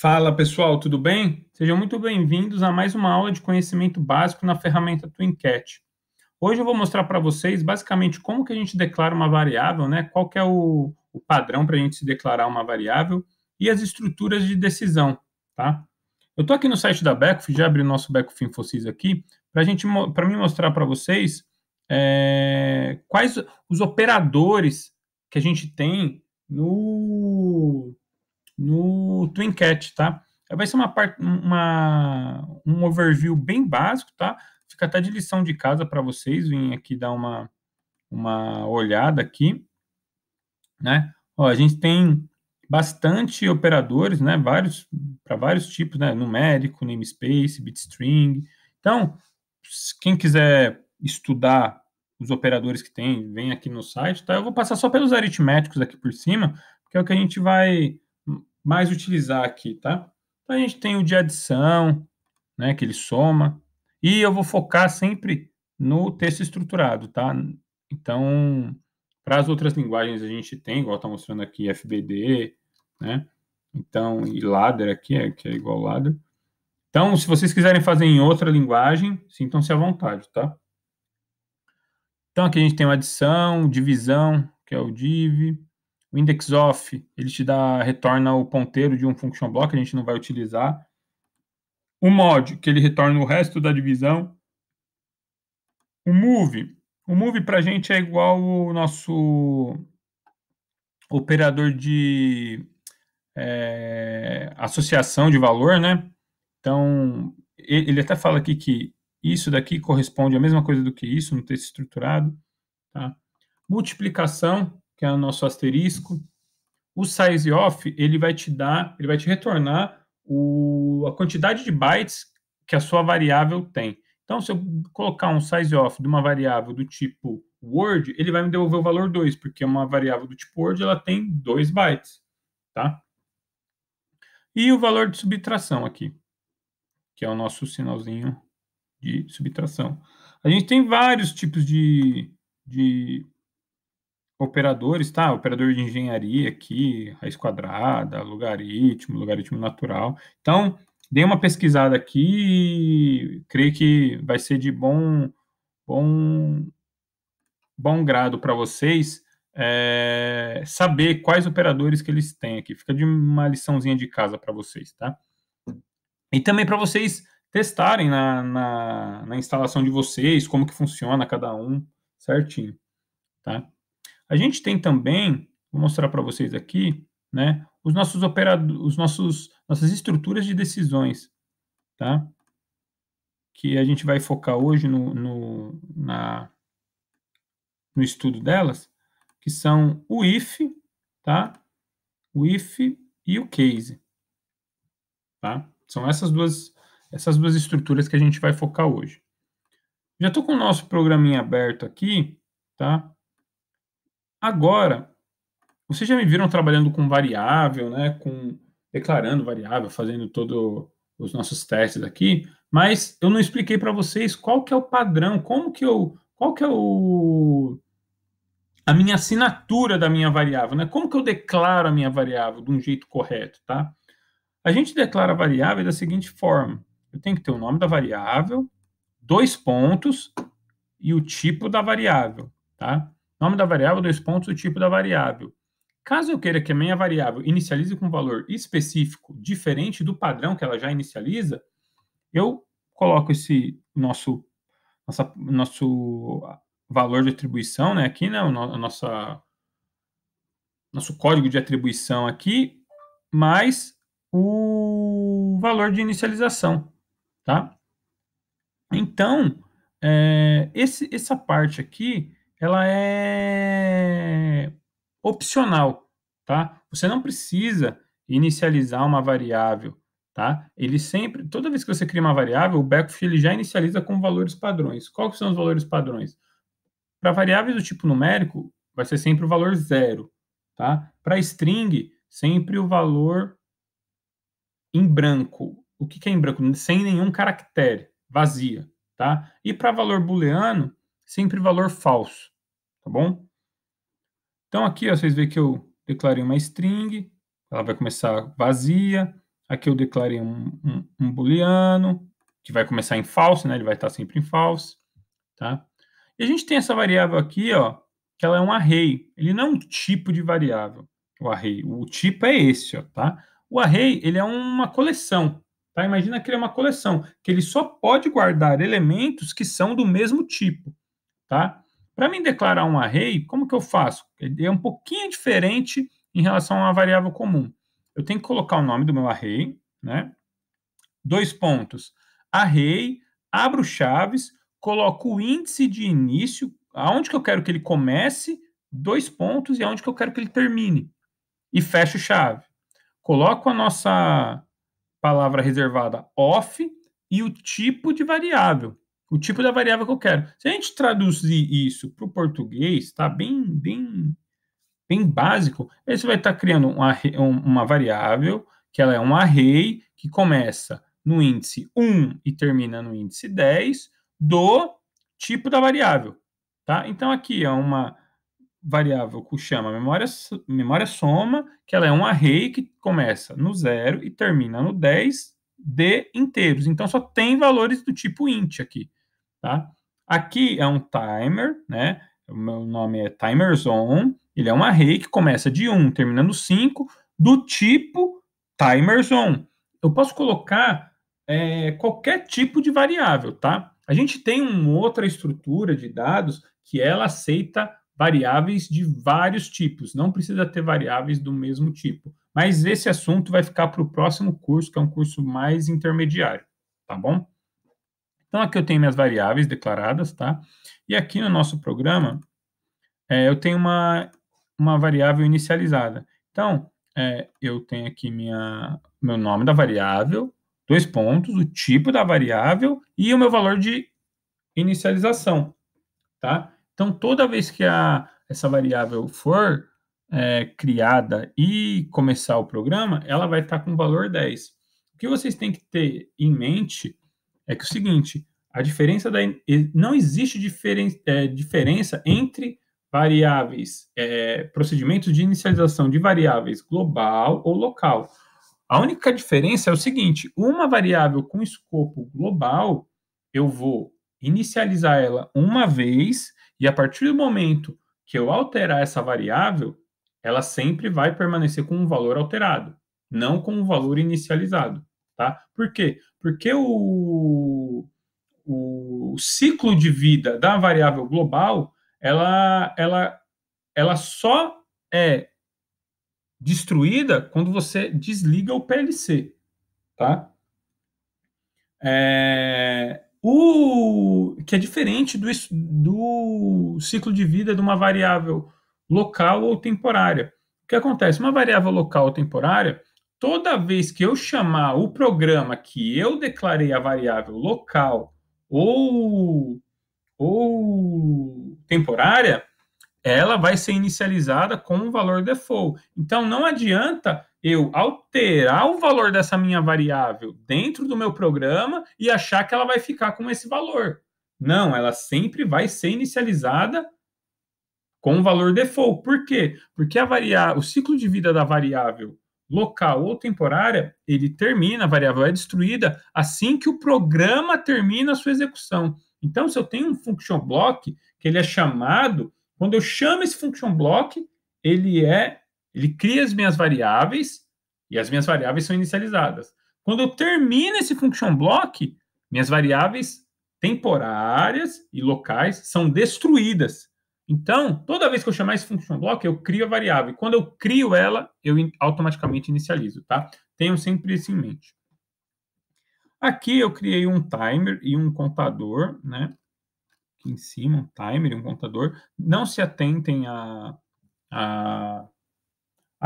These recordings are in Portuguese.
Fala pessoal, tudo bem? Sejam muito bem-vindos a mais uma aula de conhecimento básico na ferramenta TwinCat. Hoje eu vou mostrar para vocês basicamente como que a gente declara uma variável, né? Qual que é o padrão para a gente se declarar uma variável e as estruturas de decisão, tá? Eu estou aqui no site da Backf, já abri o nosso Backf Infosys aqui, para mim mostrar para vocês quais os operadores que a gente tem no TwinCat, tá? Vai ser um overview bem básico, tá? Fica até de lição de casa para vocês, vim aqui dar uma olhada aqui, né? Ó, a gente tem bastante operadores, né? Para vários tipos, né? Numérico, namespace, bitstring. Então, quem quiser estudar os operadores que tem, vem aqui no site, tá? Eu vou passar só pelos aritméticos aqui por cima, porque é o que a gente vai mais utilizar aqui, tá? Então, a gente tem o de adição, né, que ele soma, e eu vou focar sempre no texto estruturado, tá? Então, para as outras linguagens a gente tem, igual está mostrando aqui, FBD, né? Então, e ladder aqui, que é igual ladder. Então, se vocês quiserem fazer em outra linguagem, sintam-se à vontade, tá? Então, aqui a gente tem uma adição, divisão, que é o div. O index of, ele retorna o ponteiro de um function block, a gente não vai utilizar. O mod, que ele retorna o resto da divisão. O move para a gente é igual o nosso operador de associação de valor, né? Então, ele até fala aqui que isso daqui corresponde à mesma coisa do que isso no texto estruturado. Tá? Multiplicação, que é o nosso asterisco. O size of, ele vai te retornar a quantidade de bytes que a sua variável tem. Então, se eu colocar um size of de uma variável do tipo word, ele vai me devolver o valor 2, porque uma variável do tipo word, ela tem 2 bytes, tá? E o valor de subtração aqui, que é o nosso sinalzinho de subtração. A gente tem vários tipos de operadores, tá? Operador de engenharia aqui, raiz quadrada, logaritmo natural. Então, dei uma pesquisada aqui e creio que vai ser de bom grado para vocês saber quais operadores que eles têm aqui. Fica de uma liçãozinha de casa para vocês, tá? E também para vocês testarem na instalação de vocês, como que funciona cada um certinho, tá? A gente tem também, vou mostrar para vocês aqui, né, os nossos operadores, nossas estruturas de decisões, tá? Que a gente vai focar hoje no estudo delas, que são o if, tá? O if e o case, tá? São essas duas estruturas que a gente vai focar hoje. Já estou com o nosso programinha aberto aqui, tá? Agora, vocês já me viram trabalhando com variável, né? Declarando variável, fazendo todos os nossos testes aqui, mas eu não expliquei para vocês qual que é o padrão, qual que é a minha assinatura da minha variável, né? Como que eu declaro a minha variável de um jeito correto, tá? A gente declara a variável da seguinte forma: eu tenho que ter o nome da variável, 2 pontos e o tipo da variável, tá? Nome da variável, 2 pontos, o tipo da variável. Caso eu queira que a minha variável inicialize com um valor específico diferente do padrão que ela já inicializa, eu coloco esse nosso valor de atribuição, né, aqui, né, nosso código de atribuição aqui, mais o valor de inicialização, tá? Então, essa parte aqui, ela é opcional, tá? Você não precisa inicializar uma variável, tá? Toda vez que você cria uma variável, o Backf ele já inicializa com valores padrões. Quais são os valores padrões? Para variáveis do tipo numérico, vai ser sempre o valor 0, tá? Para string, sempre o valor em branco. O que é em branco? Sem nenhum caractere, vazia, tá? E para valor booleano, sempre valor falso, tá bom? Então aqui, ó, vocês veem que eu declarei uma string, ela vai começar vazia, Aqui eu declarei um booleano, que vai começar em false, né? Ele vai estar sempre em false, tá? E a gente tem essa variável aqui, ó, que ela é um array. Ele não é um tipo de variável, o array. O tipo é esse, ó, tá? O array, ele é uma coleção, tá? Imagina que ele é uma coleção, que ele só pode guardar elementos que são do mesmo tipo, tá? Para mim declarar um array, como que eu faço? Ele é um pouquinho diferente em relação a uma variável comum. Eu tenho que colocar o nome do meu array, né? Dois pontos. Array, abro chaves, coloco o índice de início, aonde que eu quero que ele comece, dois pontos, e aonde que eu quero que ele termine. E fecho chave. Coloco a nossa palavra reservada off e o tipo de variável. O tipo da variável que eu quero. Se a gente traduzir isso para o português, tá bem básico, aí você vai estar criando uma variável, que ela é um array, que começa no índice 1 e termina no índice 10, do tipo da variável. Tá? Então, aqui é uma variável que chama memória soma, que ela é um array que começa no 0 e termina no 10 de inteiros. Então, só tem valores do tipo int aqui. Tá? Aqui é um timer, né? O meu nome é timerzone. Ele é um array que começa de 1, termina no 5, do tipo timerzone. Eu posso colocar qualquer tipo de variável, tá? A gente tem uma outra estrutura de dados que ela aceita variáveis de vários tipos. Não precisa ter variáveis do mesmo tipo. Mas esse assunto vai ficar para o próximo curso, que é um curso mais intermediário, tá bom? Então, aqui eu tenho minhas variáveis declaradas, tá? E aqui no nosso programa, eu tenho uma variável inicializada. Então, eu tenho aqui meu nome da variável, dois pontos, o tipo da variável e o meu valor de inicialização, tá? Então, toda vez que essa variável for criada e começar o programa, ela vai estar com o valor 10. O que vocês têm que ter em mente é que o seguinte, a diferença não existe diferença entre variáveis, procedimentos de inicialização de variáveis global ou local. A única diferença é o seguinte, uma variável com escopo global, eu vou inicializar ela uma vez e a partir do momento que eu alterar essa variável, ela sempre vai permanecer com um valor alterado, não com um valor inicializado, tá? Por quê? Porque o ciclo de vida da variável global, ela só é destruída quando você desliga o PLC, tá? Que é diferente do ciclo de vida de uma variável local ou temporária. O que acontece? Uma variável local ou temporária, toda vez que eu chamar o programa que eu declarei a variável local ou, ou temporária, ela vai ser inicializada com o valor default. Então, não adianta eu alterar o valor dessa minha variável dentro do meu programa e achar que ela vai ficar com esse valor. Não, ela sempre vai ser inicializada com o valor default. Por quê? Porque o ciclo de vida da variável local ou temporária, ele termina, a variável é destruída assim que o programa termina a sua execução. Então, se eu tenho um function block, que ele é chamado, quando eu chamo esse function block, ele cria as minhas variáveis e as minhas variáveis são inicializadas. Quando eu termino esse function block, minhas variáveis temporárias e locais são destruídas. Então, toda vez que eu chamar esse function block, eu crio a variável. E quando eu crio ela, eu automaticamente inicializo, tá? Tenham sempre isso em mente. Aqui eu criei um timer e um contador, né? Aqui em cima, um timer e um contador. Não se atentem a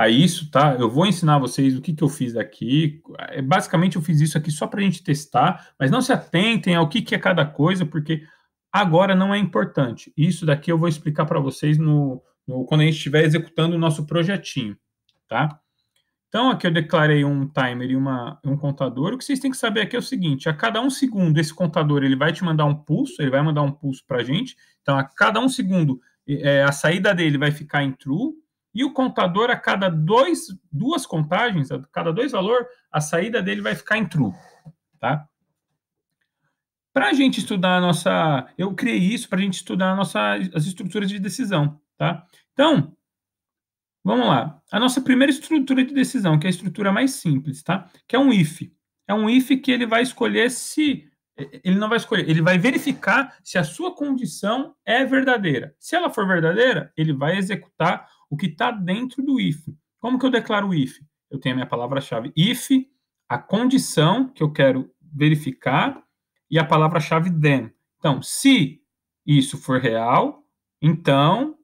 isso, tá? Eu vou ensinar vocês o que eu fiz aqui. Basicamente, eu fiz isso aqui só para a gente testar, mas não se atentem ao que é cada coisa, porque agora não é importante. Isso daqui eu vou explicar para vocês quando a gente estiver executando o nosso projetinho, tá? Então, aqui eu declarei um timer e um contador. O que vocês têm que saber aqui é o seguinte, a cada 1 segundo esse contador ele vai te mandar um pulso, ele vai mandar um pulso para a gente. Então, a cada 1 segundo a saída dele vai ficar em true e o contador, a cada duas contagens, a cada 2 valores, a saída dele vai ficar em true, tá? Para a gente estudar a nossa... Eu criei isso para a gente estudar as estruturas de decisão, tá? Então, vamos lá. A nossa primeira estrutura de decisão, que é a estrutura mais simples, tá? Que é um if. É um if que ele vai escolher se... Ele não vai escolher, ele vai verificar se a sua condição é verdadeira. Se ela for verdadeira, ele vai executar o que está dentro do if. Como que eu declaro o if? Eu tenho a minha palavra-chave if, a condição que eu quero verificar e a palavra-chave then. Então, se isso for real, então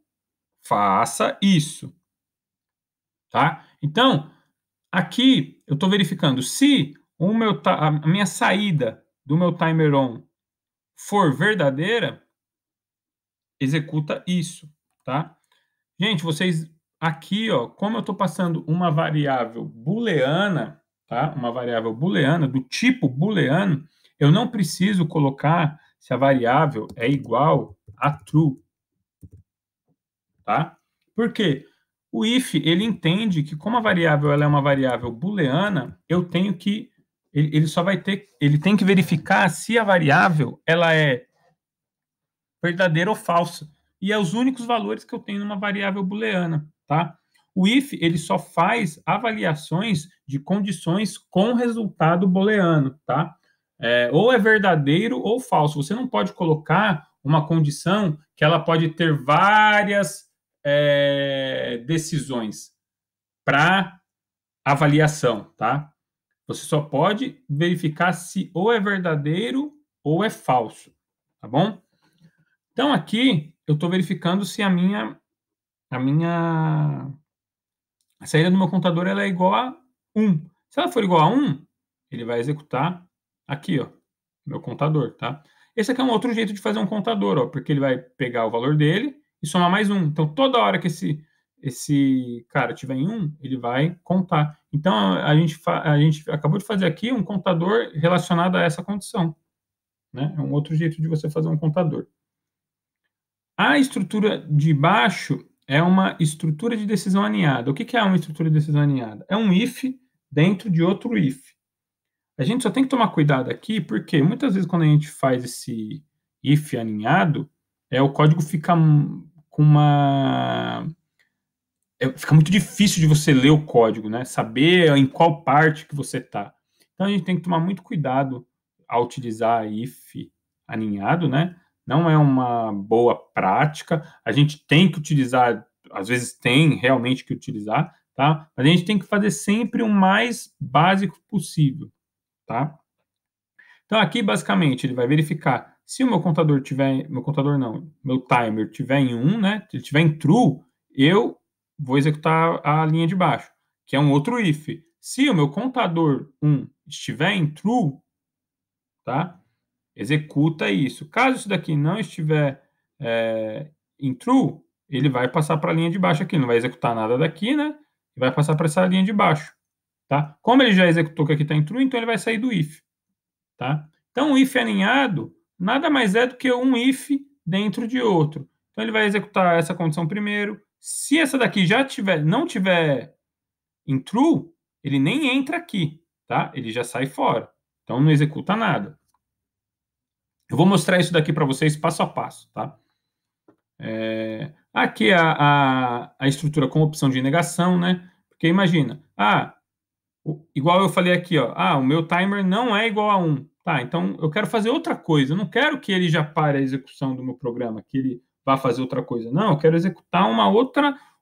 faça isso. Tá? Então, aqui eu estou verificando se a minha saída do meu timer on for verdadeira, executa isso, tá? Gente, vocês aqui, ó, como eu estou passando uma variável booleana, tá? Uma variável booleana do tipo booleano, eu não preciso colocar se a variável é igual a true, tá? Por quê? O if, ele entende que como a variável ela é uma variável booleana, eu tenho que ele só vai ter, ele tem que verificar se a variável ela é verdadeira ou falsa. E é os únicos valores que eu tenho numa variável booleana, tá? O if, ele só faz avaliações de condições com resultado booleano, tá? Ou é verdadeiro ou falso. Você não pode colocar uma condição que ela pode ter várias decisões para avaliação, tá? Você só pode verificar se ou é verdadeiro ou é falso, tá bom? Então, aqui, eu estou verificando se a saída do meu contador ela é igual a 1. Se ela for igual a 1, ele vai executar aqui, ó, meu contador, tá? Esse aqui é um outro jeito de fazer um contador, ó, porque ele vai pegar o valor dele e somar mais 1. Então, toda hora que esse cara tiver em 1, ele vai contar. Então, a gente acabou de fazer aqui um contador relacionado a essa condição, né? É um outro jeito de você fazer um contador. A estrutura de baixo é uma estrutura de decisão aninhada. O que é uma estrutura de decisão aninhada? É um if dentro de outro if. A gente só tem que tomar cuidado aqui, porque muitas vezes quando a gente faz esse if aninhado, o código fica com uma... fica muito difícil de você ler o código, né? Saber em qual parte que você está. Então a gente tem que tomar muito cuidado ao utilizar if aninhado, né? Não é uma boa prática. A gente tem que utilizar, às vezes tem realmente que utilizar, tá? Mas a gente tem que fazer sempre o mais básico possível, tá? Então aqui basicamente ele vai verificar se o meu contador tiver, meu timer tiver em 1, né? Se ele tiver em true, eu vou executar a linha de baixo, que é um outro if. Se o meu contador 1 estiver em true, tá? Executa isso. Caso isso daqui não estiver em true, ele vai passar para a linha de baixo aqui, não vai executar nada daqui, né? E vai passar para essa linha de baixo, tá? Como ele já executou que aqui está em true, então ele vai sair do if, tá? Então, o if aninhado nada mais é do que um if dentro de outro. Então, ele vai executar essa condição primeiro. Se essa daqui não tiver em true, ele nem entra aqui, tá? Ele já sai fora. Então, não executa nada. Eu vou mostrar isso daqui para vocês passo a passo, tá? Aqui a estrutura com opção de negação, né? Porque imagina, igual eu falei aqui, ó, o meu timer não é igual a 1. Tá, então eu quero fazer outra coisa. Eu não quero que ele já pare a execução do meu programa, que ele vá fazer outra coisa. Não, eu quero executar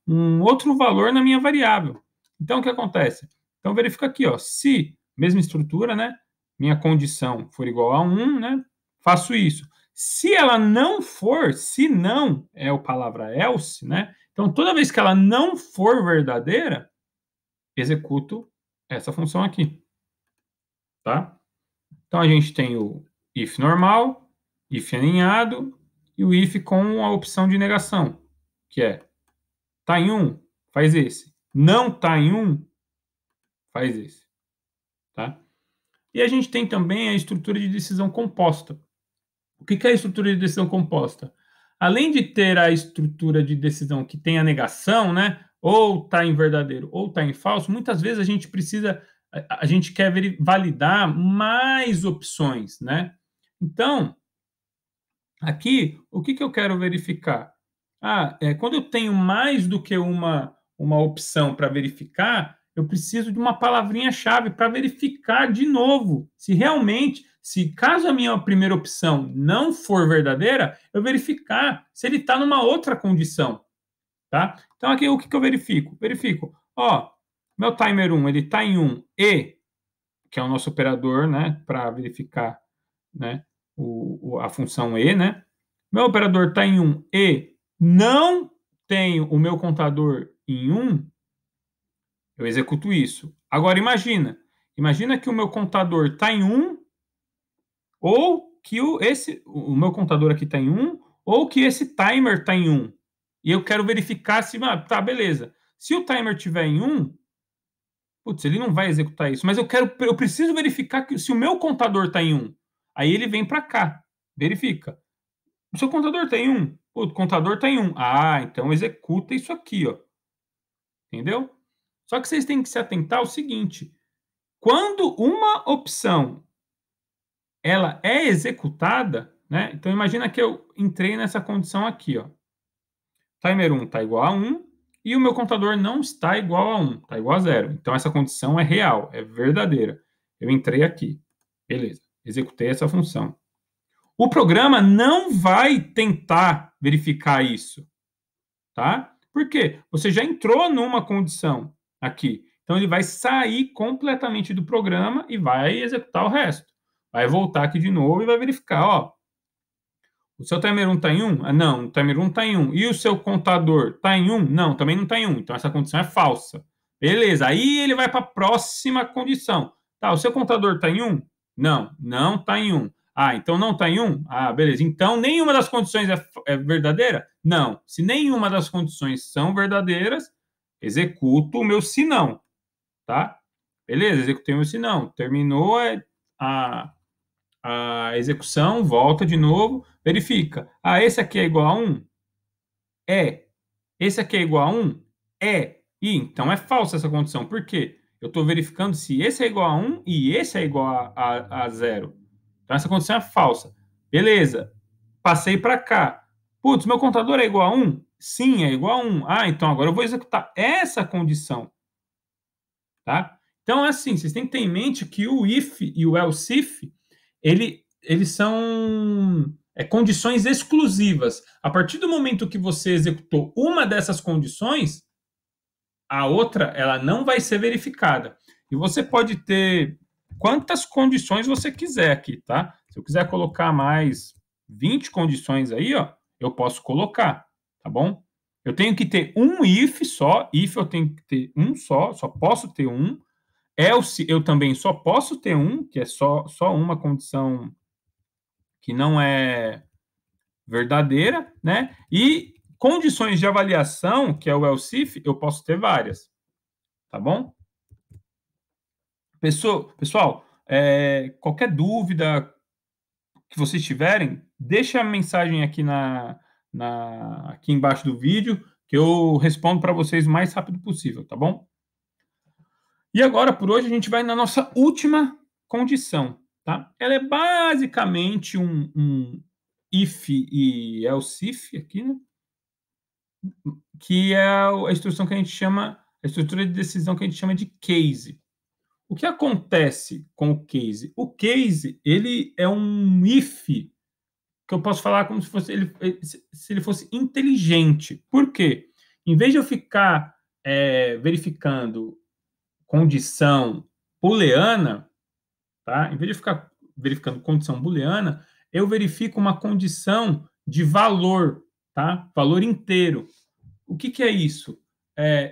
um outro valor na minha variável. Então, o que acontece? Então, verifica aqui, ó, se, mesma estrutura, né? Minha condição for igual a 1, né? Faço isso. Se ela não for, se não é a palavra else, né? Então, toda vez que ela não for verdadeira, executo essa função aqui, tá? Então, a gente tem o if normal, if aninhado e o if com a opção de negação, que é tá em 1, faz esse. Não tá em 1, faz esse, tá? E a gente tem também a estrutura de decisão composta. O que é a estrutura de decisão composta? Além de ter a estrutura de decisão que tem a negação, né? ou está em verdadeiro, ou está em falso, muitas vezes a gente quer validar mais opções, né? Então, aqui, o que eu quero verificar? Quando eu tenho mais do que uma opção para verificar, eu preciso de uma palavrinha-chave para verificar de novo se realmente, se caso a minha primeira opção não for verdadeira, eu verificar se ele está numa outra condição, tá? Então, aqui o que eu verifico? Verifico, meu timer 1, ele está em 1 e, que é o nosso operador, né, para verificar, né, a função e, né? Meu operador está em 1 e não tenho o meu contador em 1, eu executo isso. Agora, imagina que o meu contador está em 1 ou que o meu contador aqui está em 1 ou que esse timer está em 1. E eu quero verificar se, tá, beleza. Se o timer estiver em 1, putz, ele não vai executar isso, mas eu preciso verificar se o meu contador está em 1. Aí ele vem para cá, verifica. O seu contador tem 1. O contador tem 1. Então executa isso aqui, ó. Entendeu? Só que vocês têm que se atentar ao seguinte: quando uma opção ela é executada, né? Então imagina que eu entrei nessa condição aqui, ó. Timer 1 está igual a 1 e o meu contador não está igual a 1, está igual a 0. Então essa condição é real, é verdadeira. Eu entrei aqui. Beleza. Executei essa função. O programa não vai tentar verificar isso, tá? Por quê? Você já entrou numa condição aqui. Então, ele vai sair completamente do programa e vai executar o resto. Vai voltar aqui de novo e vai verificar, ó. O seu timer 1 está em 1? Não, o timer 1 está em 1. E o seu contador está em 1? Não, também não está em 1. Então, essa condição é falsa. Beleza, aí ele vai para a próxima condição. Tá, o seu contador está em 1? Não, não está em 1. Então não está em 1? Beleza. Então, nenhuma das condições é verdadeira? Não. Se nenhuma das condições são verdadeiras, executo o meu senão, tá? Beleza, executei o meu senão. Terminou a execução, volta de novo, verifica. Esse aqui é igual a 1? É. Esse aqui é igual a 1? É. Então é falsa essa condição. Por quê? Eu estou verificando se esse é igual a 1 e esse é igual a 0. Então essa condição é falsa. Beleza. Passei para cá. Putz, meu contador é igual a 1? Sim, é igual a 1. Então agora eu vou executar essa condição. Tá? Então, assim, vocês têm que ter em mente que o if e o else if, eles são condições exclusivas. A partir do momento que você executou uma dessas condições, a outra ela não vai ser verificada. E você pode ter quantas condições você quiser aqui, tá? Se eu quiser colocar mais 20 condições aí, ó, eu posso colocar, tá bom? Eu tenho que ter um if só, if eu tenho que ter um só posso ter um. Else eu também só posso ter um, que é só uma condição que não é verdadeira, né? E condições de avaliação, que é o else if, eu posso ter várias, tá bom? Pessoal, qualquer dúvida que vocês tiverem, deixa a mensagem aqui aqui embaixo do vídeo, que eu respondo para vocês o mais rápido possível, tá bom? E agora, por hoje, a gente vai na nossa última condição, tá? Ela é basicamente um if e else if aqui, né? Que é a instrução que a gente chama, a estrutura de decisão que a gente chama de case. O que acontece com o case? O case, ele é um if que eu posso falar como se fosse se ele fosse inteligente. Por quê? Em vez de eu ficar verificando condição booleana, tá? Em vez de ficar verificando condição booleana, eu verifico uma condição de valor, tá? Valor inteiro. O que é isso?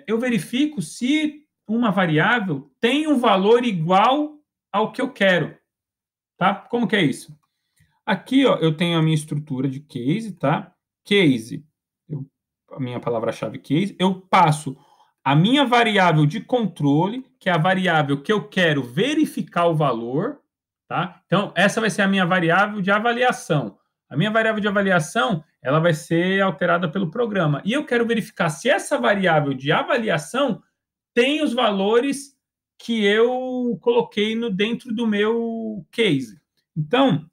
Eu verifico se uma variável tem um valor igual ao que eu quero, tá? Como que é isso? Aqui, ó, eu tenho a minha estrutura de case, tá? Case, a minha palavra-chave case, eu passo a minha variável de controle, que é a variável que eu quero verificar o valor, tá? Então, essa vai ser a minha variável de avaliação. A minha variável de avaliação ela vai ser alterada pelo programa. E eu quero verificar se essa variável de avaliação tem os valores que eu coloquei dentro do meu case. Então,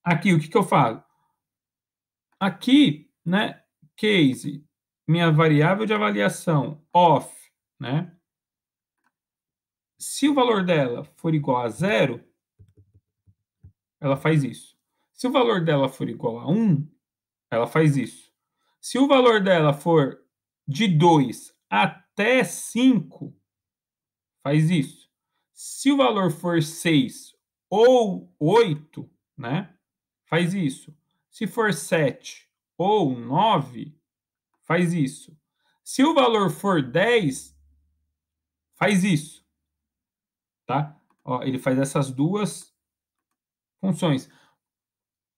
aqui, o que eu falo? Aqui, né, case, minha variável de avaliação, off, né? Se o valor dela for igual a 0, ela faz isso. Se o valor dela for igual a 1, ela faz isso. Se o valor dela for de 2 até 5, faz isso. Se o valor for 6 ou 8, né, faz isso. Se for 7 ou 9, faz isso. Se o valor for 10, faz isso, tá? Ó, ele faz essas duas funções.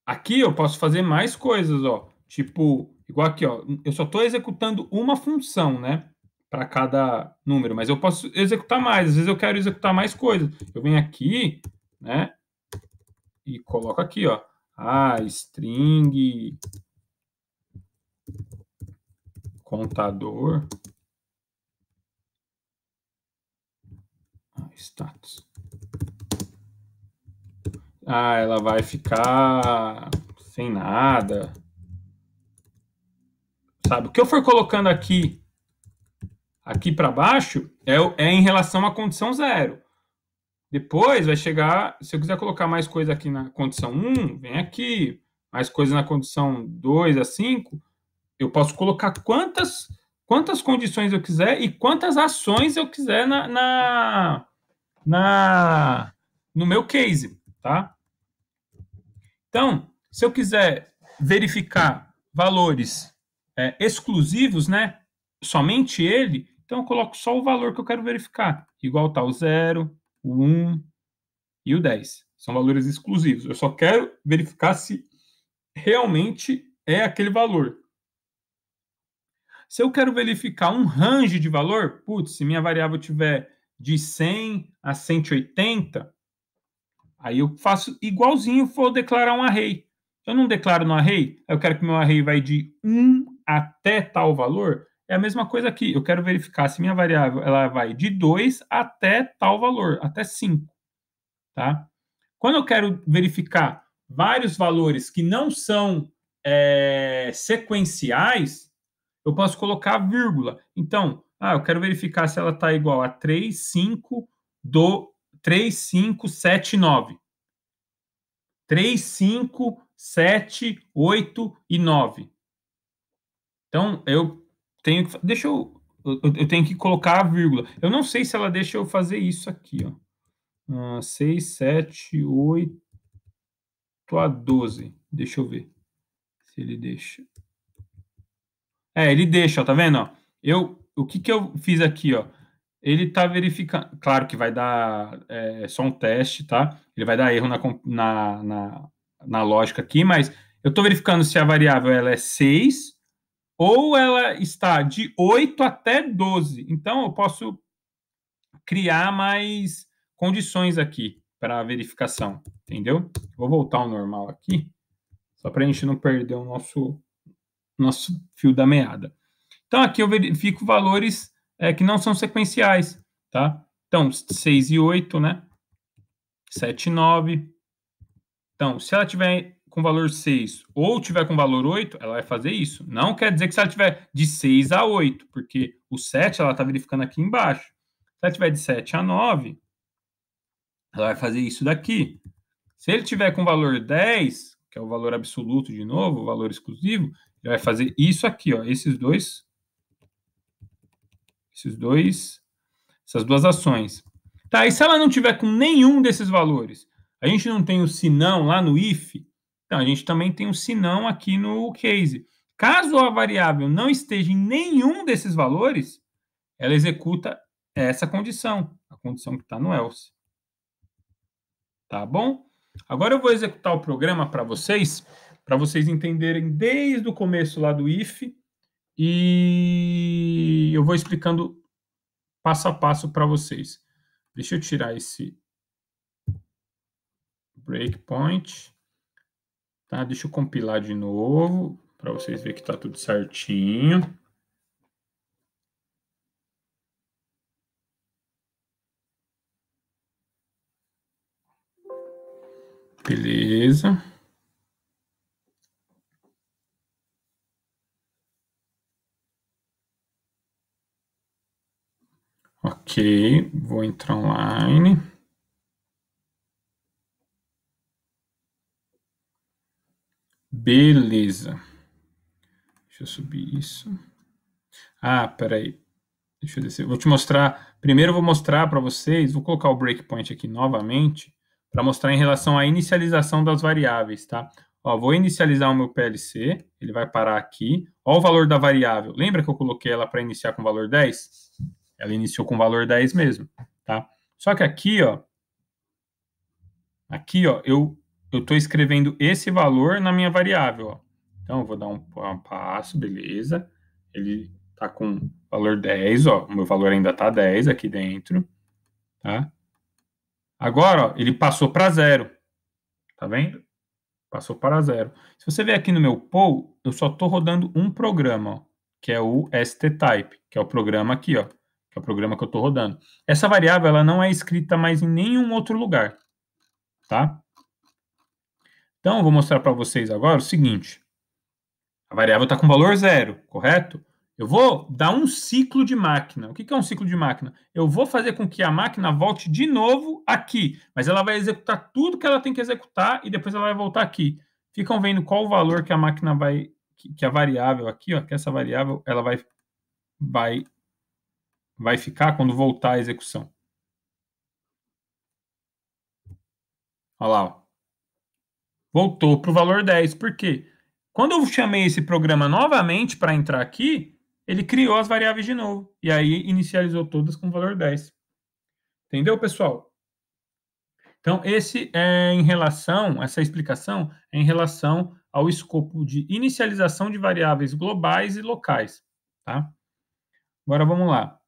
Aqui eu posso fazer mais coisas, ó. Tipo, igual aqui, ó. Eu só estou executando uma função, né? Para cada número, mas eu posso executar mais. Às vezes eu quero executar mais coisas. Eu venho aqui, né? E coloco aqui, ó. String contador. Status. Ela vai ficar sem nada. Sabe? O que eu for colocando aqui para baixo é em relação à condição 0. Depois vai chegar, se eu quiser colocar mais coisa aqui na condição 1, vem aqui. Mais coisa na condição 2 a 5, eu posso colocar quantas condições eu quiser e quantas ações eu quiser no meu case, tá? Então, se eu quiser verificar valores exclusivos, né? Somente ele, então eu coloco só o valor que eu quero verificar. Igual tá o 0, o 1 e o 10. São valores exclusivos. Eu só quero verificar se realmente é aquele valor. Se eu quero verificar um range de valor, putz, se minha variável tiver de 100 a 180, aí eu faço igualzinho, vou declarar um array. Se eu não declaro no array, eu quero que meu array vai de 1 até tal valor, é a mesma coisa aqui. Eu quero verificar se minha variável ela vai de 2 até tal valor, até 5. Tá? Quando eu quero verificar vários valores que não são sequenciais, eu posso colocar vírgula. Então, eu quero verificar se ela está igual a 3, 5, 7, 9. 3, 5, 7, 8 e 9. Então, eu tenho que... eu tenho que colocar a vírgula. Eu não sei se ela deixa eu fazer isso aqui, ó. 6, 7, 8 a 12. Deixa eu ver se ele deixa. Ele deixa, ó, tá vendo? Ó? O que eu fiz aqui, ó? Ele tá verificando. Claro que vai dar só um teste, tá? Ele vai dar erro na lógica aqui, mas eu estou verificando se a variável ela é 6 ou ela está de 8 até 12. Então, eu posso criar mais condições aqui para a verificação, entendeu? Vou voltar ao normal aqui, só para a gente não perder o nosso fio da meada. Então, aqui eu verifico valores que não são sequenciais, tá? Então, 6 e 8, né? 7 e 9. Então, se ela tiver com valor 6 ou tiver com valor 8, ela vai fazer isso. Não quer dizer que se ela tiver de 6 a 8, porque o 7 ela está verificando aqui embaixo. Se ela tiver de 7 a 9, ela vai fazer isso daqui. Se ele tiver com valor 10, que é o valor absoluto de novo, o valor exclusivo, ele vai fazer isso aqui, ó, essas duas ações. Tá, e se ela não tiver com nenhum desses valores? A gente não tem o senão lá no if, então a gente também tem o senão aqui no case. Caso a variável não esteja em nenhum desses valores, ela executa essa condição, a condição que está no else. Tá bom? Agora eu vou executar o programa para vocês entenderem desde o começo lá do if, e eu vou explicando passo a passo para vocês. Deixa eu tirar esse breakpoint. tá? Deixa eu compilar de novo, para vocês verem que está tudo certinho. Beleza. Ok, vou entrar online. Beleza. Deixa eu subir isso. Ah, peraí. Deixa eu descer. Vou te mostrar. Primeiro eu vou mostrar para vocês. Vou colocar o breakpoint aqui novamente para mostrar em relação à inicialização das variáveis, tá? Ó, vou inicializar o meu PLC. Ele vai parar aqui. Ó o valor da variável. Lembra que eu coloquei ela para iniciar com valor 10? Ela iniciou com valor 10 mesmo, tá? Só que aqui, ó, eu estou escrevendo esse valor na minha variável, ó. Então, eu vou dar um passo, beleza. Ele está com valor 10, ó. O meu valor ainda está 10 aqui dentro, tá? Agora, ó, ele passou para zero, tá vendo? Passou para zero. Se você ver aqui no meu poll, eu só estou rodando um programa, ó, que é o sttype, que é o programa aqui, ó, que é o programa que eu estou rodando. Essa variável, ela não é escrita mais em nenhum outro lugar, tá? Então, eu vou mostrar para vocês agora o seguinte. A variável está com valor zero, correto? Eu vou dar um ciclo de máquina. O que é um ciclo de máquina? Eu vou fazer com que a máquina volte de novo aqui, mas ela vai executar tudo que ela tem que executar e depois ela vai voltar aqui. Ficam vendo qual o valor que a máquina vai, que a variável aqui, ó, que essa variável ela vai ficar quando voltar a execução. Olha lá, ó. Voltou para o valor 10. Por quê? Quando eu chamei esse programa novamente para entrar aqui, ele criou as variáveis de novo. E aí inicializou todas com valor 10. Entendeu, pessoal? Então, essa explicação é em relação ao escopo de inicialização de variáveis globais e locais. Tá? Agora vamos lá.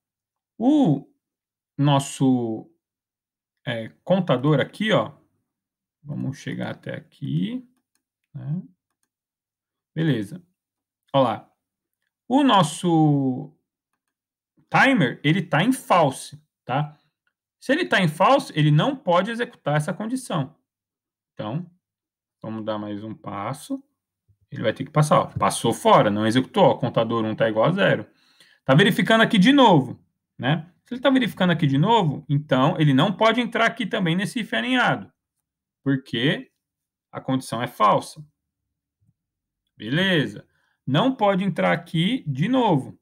O nosso contador aqui, ó, vamos chegar até aqui. Né? Beleza. Olha lá. O nosso timer, ele está em false, tá? Se ele está em false, ele não pode executar essa condição. Então, vamos dar mais um passo. Ele vai ter que passar, ó. Passou fora, não executou, ó. Contador 1 está igual a zero. Está verificando aqui de novo, né? Se ele está verificando aqui de novo, então ele não pode entrar aqui também nesse if alinhado, porque a condição é falsa. Beleza. Não pode entrar aqui de novo.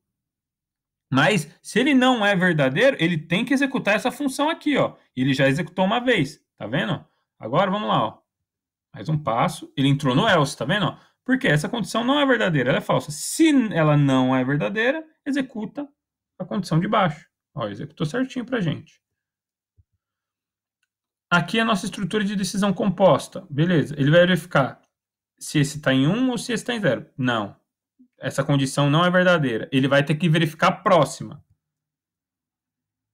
Mas se ele não é verdadeiro, ele tem que executar essa função aqui, ó. Ele já executou uma vez, tá vendo? Agora vamos lá, ó. Mais um passo. Ele entrou no else, tá vendo? Porque essa condição não é verdadeira, ela é falsa. Se ela não é verdadeira, executa a condição de baixo. Ó, executou certinho pra gente. Aqui é a nossa estrutura de decisão composta. Beleza. Ele vai verificar se esse está em 1 ou se esse está em 0. Não. Essa condição não é verdadeira. Ele vai ter que verificar a próxima.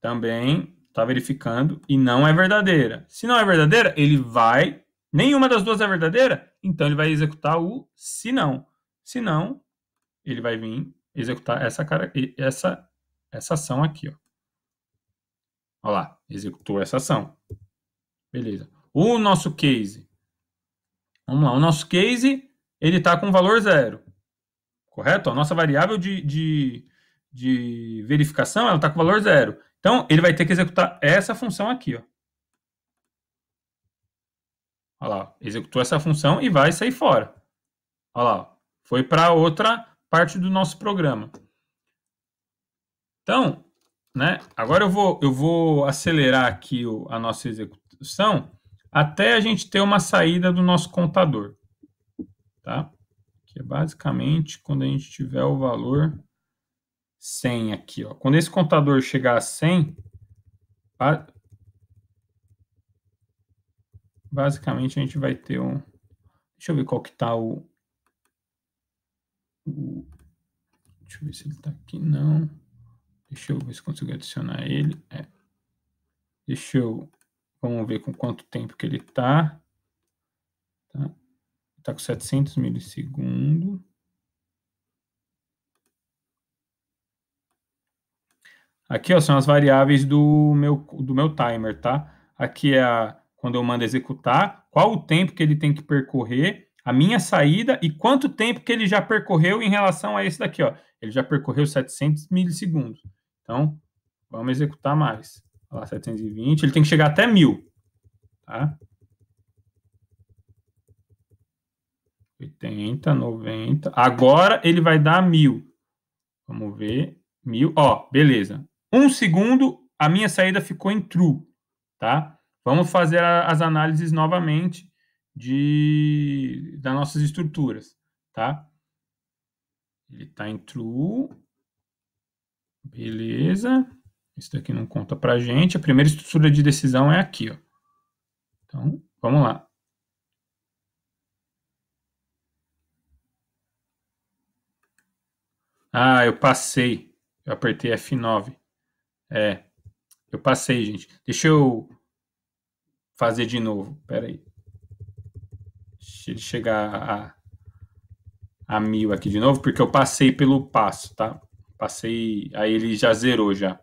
Também está verificando e não é verdadeira. Se não é verdadeira, ele vai. Nenhuma das duas é verdadeira, então ele vai executar o se não. Se não, ele vai vir executar essa ação aqui, ó. Olha lá, executou essa ação. Beleza. O nosso case. Vamos lá, o nosso case, ele está com valor zero. Correto? A nossa variável de verificação, ela está com valor zero. Então, ele vai ter que executar essa função aqui, ó. Olha lá, executou essa função e vai sair fora. Olha lá, foi para outra parte do nosso programa. Então, né, agora eu vou acelerar aqui a nossa execução até a gente ter uma saída do nosso contador. Tá? Que é basicamente quando a gente tiver o valor 100 aqui. Ó. Quando esse contador chegar a 100, basicamente a gente vai ter um... Deixa eu ver qual que está deixa eu ver se ele está aqui, não. Deixa eu ver se consigo adicionar ele. Vamos ver com quanto tempo que ele está. Tá? Está com 700 milissegundos. Aqui, ó, são as variáveis do meu timer, tá? Aqui é quando eu mando executar, qual o tempo que ele tem que percorrer, a minha saída e quanto tempo que ele já percorreu em relação a esse daqui, ó. Ele já percorreu 700 milissegundos. Então, vamos executar mais. Olha lá, 720, ele tem que chegar até 1000, tá? 80, 90. Agora ele vai dar 1000. Vamos ver. 1000. Ó, beleza. 1 segundo, a minha saída ficou em true, tá? Vamos fazer as análises novamente das nossas estruturas, tá? Ele está em true. Beleza. Isso daqui não conta pra gente. A primeira estrutura de decisão é aqui, ó. Então, vamos lá. Ah, eu passei. Eu apertei F9. Eu passei, gente. Deixa eu fazer de novo. Pera aí. Deixa ele chegar a 1000 aqui de novo, porque eu passei pelo passo, tá? Passei, aí ele já zerou já.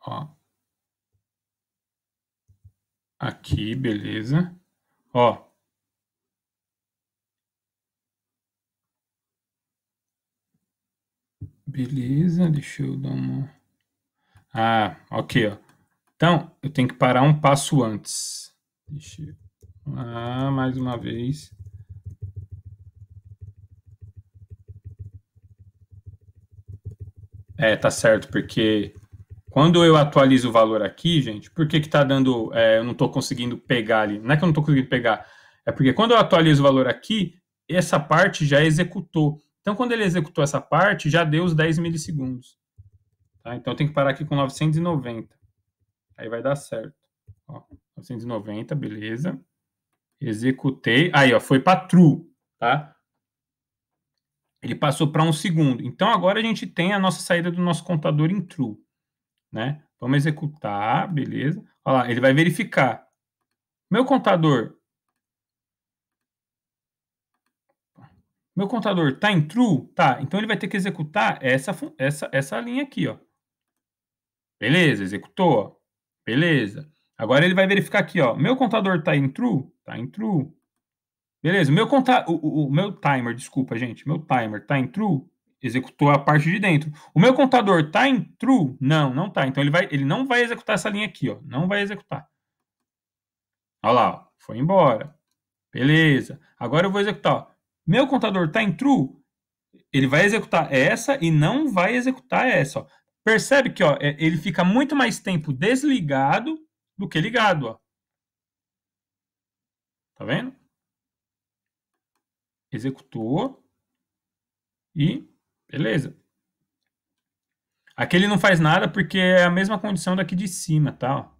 Ó. Aqui, beleza. Ó. Beleza, deixa eu dar uma... Ah, ok, ó. Então, eu tenho que parar um passo antes. Deixa eu... Ah, mais uma vez. Tá certo, porque quando eu atualizo o valor aqui, gente, por que que tá dando... eu não tô conseguindo pegar ali. Não é que eu não tô conseguindo pegar. É porque quando eu atualizo o valor aqui, essa parte já executou. Então, quando ele executou essa parte, já deu os 10 milissegundos. Tá? Então, eu tenho que parar aqui com 990. Aí vai dar certo. Ó, 990, beleza. Executei. Aí, ó, foi para true, tá? Ele passou para 1 segundo. Então, agora a gente tem a nossa saída do nosso contador em true, né? Vamos executar, beleza. Olha lá, ele vai verificar. Meu contador tá em true? Tá, então ele vai ter que executar essa linha aqui, ó. Beleza, executou, ó. Beleza. Agora ele vai verificar aqui, ó. Meu contador tá em true? Tá em true. Beleza, o meu timer, desculpa, gente. Meu timer tá em true? Executou a parte de dentro. O meu contador tá em true? Não, não tá. Então ele não vai executar essa linha aqui, ó. Não vai executar. Olha lá, ó. Foi embora. Beleza. Agora eu vou executar, ó. Meu contador tá em true? Ele vai executar essa e não vai executar essa, ó. Percebe que, ó, ele fica muito mais tempo desligado do que ligado, ó. Tá vendo? Executou e beleza. Aqui ele não faz nada porque é a mesma condição daqui de cima, tá?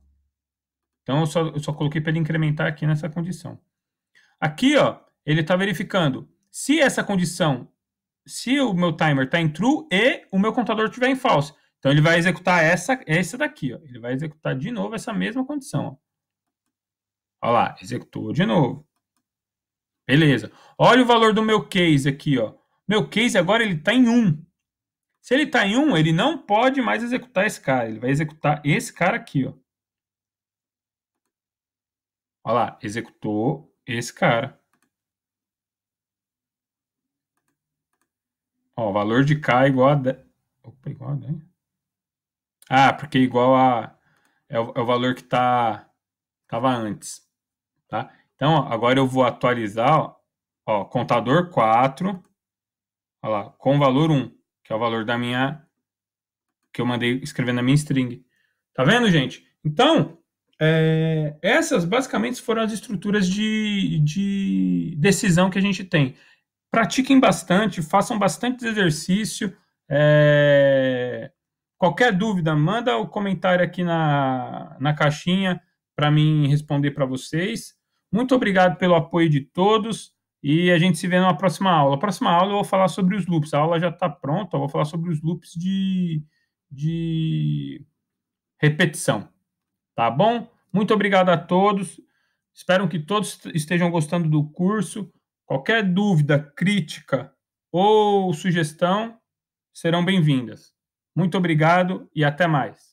Então eu só coloquei para ele incrementar aqui nessa condição. Aqui, ó, ele está verificando se essa condição, se o meu timer está em true e o meu contador estiver em false. Então ele vai executar essa daqui, ó. Ele vai executar de novo essa mesma condição, ó. Olha lá, executou de novo. Beleza. Olha o valor do meu case aqui, ó. Meu case agora ele está em 1. Se ele está em 1, ele não pode mais executar esse cara. Ele vai executar esse cara aqui, ó. Olha lá, executou esse cara. Ó, o valor de K igual a 10. Opa, igual a 10. Ah, porque igual a... É o valor que tava antes, tá? Então, ó, agora eu vou atualizar, ó, contador 4, ó lá, com valor 1, que é o valor da minha... que eu mandei escrever na minha string. Tá vendo, gente? Então, essas basicamente foram as estruturas de decisão que a gente tem. Pratiquem bastante, façam bastante exercício. Qualquer dúvida, manda o comentário aqui na caixinha para mim responder para vocês. Muito obrigado pelo apoio de todos e a gente se vê numa próxima aula. A próxima aula eu vou falar sobre os loops. A aula já está pronta, eu vou falar sobre os loops de repetição. Tá bom? Muito obrigado a todos. Espero que todos estejam gostando do curso. Qualquer dúvida, crítica ou sugestão serão bem-vindas. Muito obrigado e até mais.